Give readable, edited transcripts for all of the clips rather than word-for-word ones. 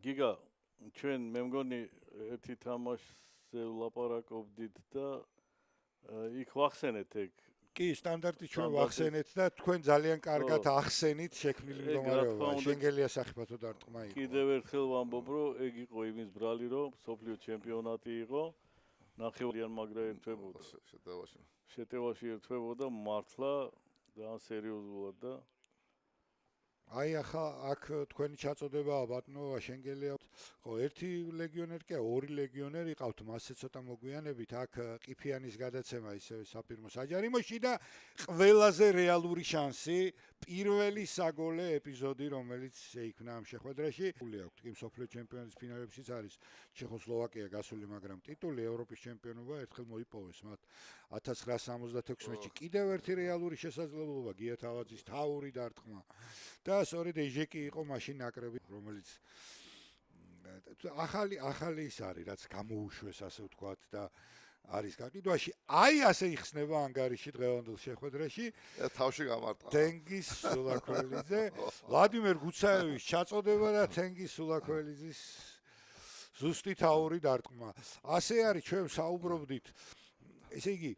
გიგა ჩვენ მე მგონი ერთი თამაშზე ვლაპარაკობდით და იქ ვახსენეთ ეგ კი სტანდარტი ჩვენ ვახსენეთ და თქვენ ძალიან კარგად ახსენით შექმნილი მდგომარეობა შენგელია საფეხბურთო დარტყმა იყო კიდევ ერთხელ ვამბობ რომ ეგ იყო იმის ბრალი რომ სოფლიო ჩემპიონატი იყო ნახევრიან მაგრა ერთვებოდა შეტევაში ერთვებოდა მართლა ძალიან სერიოზულად და აი ახლა აქ თქვენი ჩაწოდებაა ბატონო შენგელია ხო ერთი ლეგიონერი კი ორი ლეგიონერი ყავთ მასე ცოტა მოგვიანებით აქ ყიფიანის გადაცემა ისე საფირმო საჯარიმოში და ყველაზე რეალური შანსი პირველი საგოლე ეპიზოდი რომელიც შეიქმნა ამ შეხვედრაში ფული აქვს კი მსოფლიო ჩემპიონატის ფინალებშიც არის ჩეხოსლოვაკია გასული მაგრამ ტიტული ევროპის ჩემპიონობა ერთხელ მოიპოვეს მათ 1976 წელს კიდევ ერთი რეალური შესაძლებლობა გია თავაძის თავური დარტყმა და სწორედ ეჟეკი იყო მაშინ ნაკრები რომელიც ახალი ის არის რაც გამოუშვეს ასე ვთქვათ და არის გაყიდვაში აი ასე იხსნება ანგარიში დღევანდელ შეხვედრაში თავში გამარტყა თენგის სულაქველიძე ვლადიმერ გუცაევის ჩაწოდება და თენგის სულაქველიძის ზუსტი თავური დარტყმა ასე არის ჩვენ საუბრობდით ესე იგი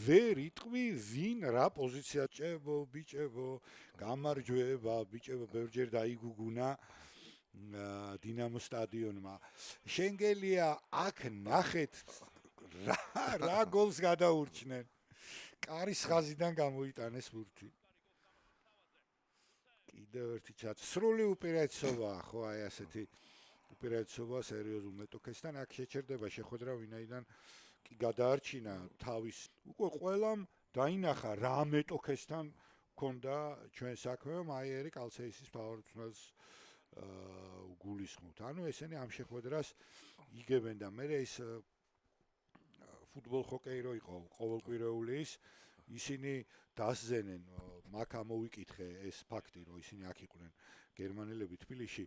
ვერ იტყვი ვინ რა პოზიცია ჭებო ბიჭებო გამარჯვება ბიჭებო ბევრჯერ დაიგუგუნა დინამო სტადიონმა შენგელია აქ ნახეთ რა გოლს გადაურჩნენ კარის ხაზიდან გამოიტანეს ბურთი კიდევ ერთი სრული უპირატესობაა ხო აი ასეთი უპირატესობა სერიოზულ მეტოქესთან აქ შეჩერდება შეხვედრა ვინაიდან კი გადაარჩინა თავის უკვე ყველამ დაინახა რა მეტოქესთან ქონდა ჩვენ საქმე მაიერი კალცეისის ფავორიტს გულისხმობთ ანუ ესენი ამ შეხვედრას იგებენ და მე ის ფუტბოლ ჰოკეი რო იყო ყოველკვირეული ისინი დასზენენ მაგ ამოვიკითხე ეს ფაქტი რომ ისინი აქ იყვნენ გერმანელები თბილისში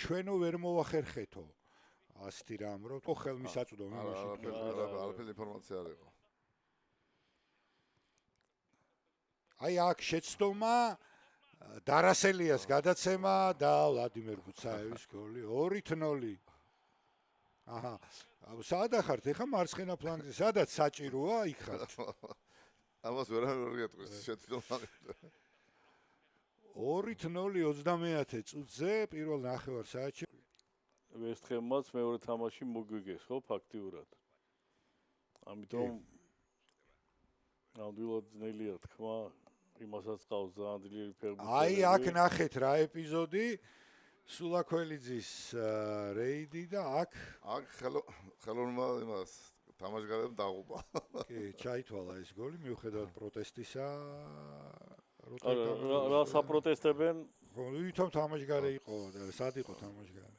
ჩვენო ვერ მოვახერხეთო ასეთი რამ რო ხო ხელმისაწვდო მაშინ არაფერი ინფორმაცია არ იყო აი აქ შეცდომა დარასელიას გადაცემა და ვლადიმერ გუცაევის გოლი 2-0 აჰა სადა ხართ ეხა მარცხენა ფლანგზე სადაც საჭიროა იქ ხართ ამას ვერავინ არ გეტყვის შეცდომა 2-0 30-ე წუთზე პირველ ნახევარ საათში ვესტჰემმაც მეორე თამაში მოგვიგეს ხო ფაქტიურად ამიტომ ნამდვილად ძნელია თქვა იმასაც ყავს ძალიან ძლიერი ფეხბურთელი აი აქ ნახეთ რა ეპიზოდი სულაქველიძის რეიდი და აქ ხელოვნურმა იმას თამაშგარემ დაღუპა კი ჩაითვალა ეს გოლი მიუხედავად პროტესტისა რა საპროტესტებენ ხო ვითომ თამაშგარე იყო და სად იყო თამაშგარე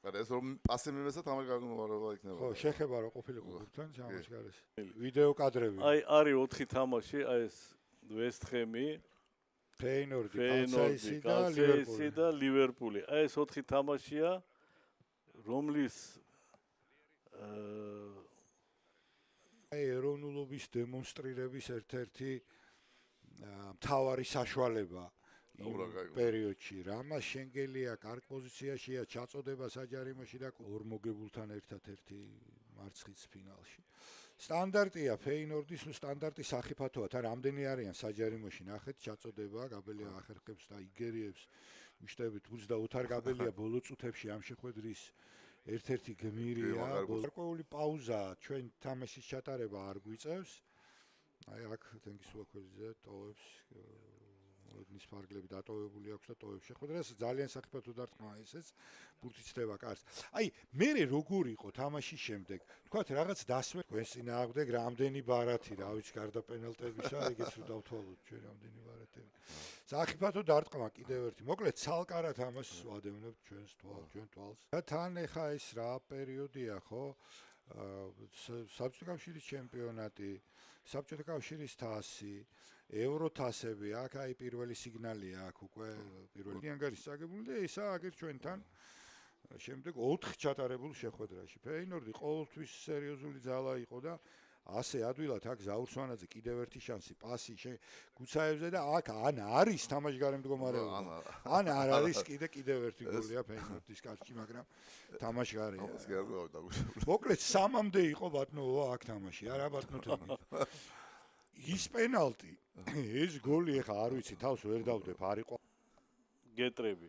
არა ეს რომ პასი მიმესა თამაშგარემ მოვალება იქნება ხო შეხება რა ყოფილიყო გურთან თამაშგარეს ვიდეო კადრები აი არის 4 თამაში აი ეს ვესტჰემი ფეინორდი და ლივერპული აი ეს 4 თამაშია რომლის აი ეროვნულობის დემონსტრირების ერთ-ერთი მთავარი საშუალება პერიოდში რამა შენგელია კარგ პოზიციაშია ჩაწოდება საჯარიმოში და ორ მოგებულთან ერთად-ერთი მარცხის ფინალში სტანდარტია ფეინორდის სტანდარტი სახიფათოა თან რამდენი არიან საჯარიმოში ნახეთ ჩაწოდება გაბელია ახერხებს და იგერიებს მიშტებით ბურს და ოთარ გაბელია ბოლო წუთებში ამ შეხვედრის ერთ-ერთი გმირია გარკვეული პაუზა ჩვენ თამაშის ჩატარება არ გვიწევს აი აქ თენგის სულაქველიძე ტოვებს ოდნის ფარგლები დატოვებული აქვს და ტოვებს შეხვედრას ძალიან საფეხბურთო დარტყმა ესეც ბურთი ცდება კარს აი მე როგორ იყო თამაშის შემდეგ თქვათ რაღაც დასმე თქვენს წინააღმდეგ რამდენი ბარათი რა ვიცი გარდა პენალტებისა ეგეც რო დავთვალოთ ჩვენ რამდენი ბარათები საფეხბურთო დარტყმა კიდევ ერთი მოკლედ ცალკარად ამას ვადევნებთ ჩვენ თვალს და თან ეხა ეს რა პერიოდია ხო საბჭოთა კავშირის ჩემპიონატი, საბჭოთა კავშირის თასი, ევროთასები, აქ აი პირველი სიგნალია აქ უკვე პირველი ანგარიშის წაგებული და ესა აგერ ჩვენთან შემდეგ 4 ჩატარებულ შეხვედრაში. ფეინორდი ყოველთვის სერიოზული ძალა იყო და ასე ადვილად აქ ზაურსვანაძე კიდევ ერთი შანსი, პასი გუცაევზე და აქ ან არის თამაშგარე მდგომარეობა. ან არ არის კიდევ ერთი გოლია ფეინორდის კარში, მაგრამ თამაშგარეა. მოკლედ 3-მდე იყო ბატონო აქ თამაში, არა ბატონო თემი. ის პენალტი, ეს გოლი ეხა არ ვიცი, თავს ვერ დავდებ, არ იყო გეტრები.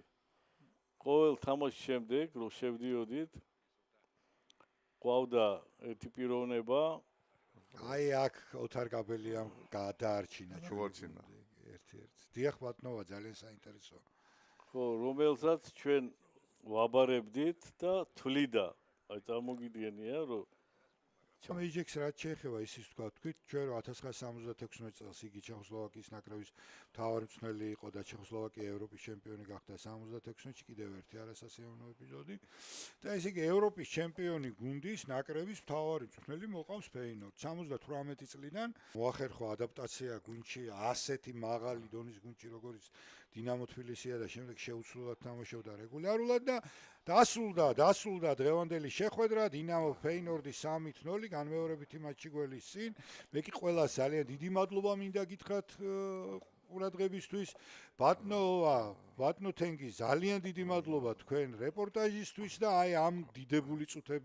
ყოველ თამაშის შემდეგ, რომ შევდიოდით, ყავდა ერთი პიროვნება. აი აქ ოთარ კაბელიამ გადაარჩინა ჩუარჩინა. ერთ-ერთ. დიახ ბატონოა, ძალიან საინტერესოა. ხო, რომელსაც ჩვენ ვაბარებდით და თვლიდა. აი წარმოგიდგენია, რომ მეიჯექს რაც შეეხება ისიც თქვა, თქვით, ჩვენ 1976 წელს იგი ჩეხოსლოვაკიის ნაკრების მთავარი მწვრთნელი იყო და ჩეხოსლოვაკია ევროპის ჩემპიონი გახდა 76-ში, კიდევ ერთი არასასიამოვნო ეპიზოდი. და ესე იგი ევროპის ჩემპიონი გუნდის ნაკრების მთავარი მწვრთნელი მოყავს ფეინორდ. 78 წლიდან მოახერხვა ადაპტაცია გუნდში, ასეთი მაღალი დონის გუნდში, როგორც დინამო თბილისია და შემდეგ შეუცვლელად თამაშობდა რეგულარულად და დასრულდა დღევანდელი შეხვედრა დინამო ფეინორდი 3-0 განმეორებითი მატჩი გველის წინ. მე კი ყველას ძალიან დიდი მადლობა მინდა გითხრათ ყურადღებისთვის. ბატონო თენგი ძალიან დიდი მადლობა თქვენ რეპორტაჟისთვის და აი ამ დიდებული წუთების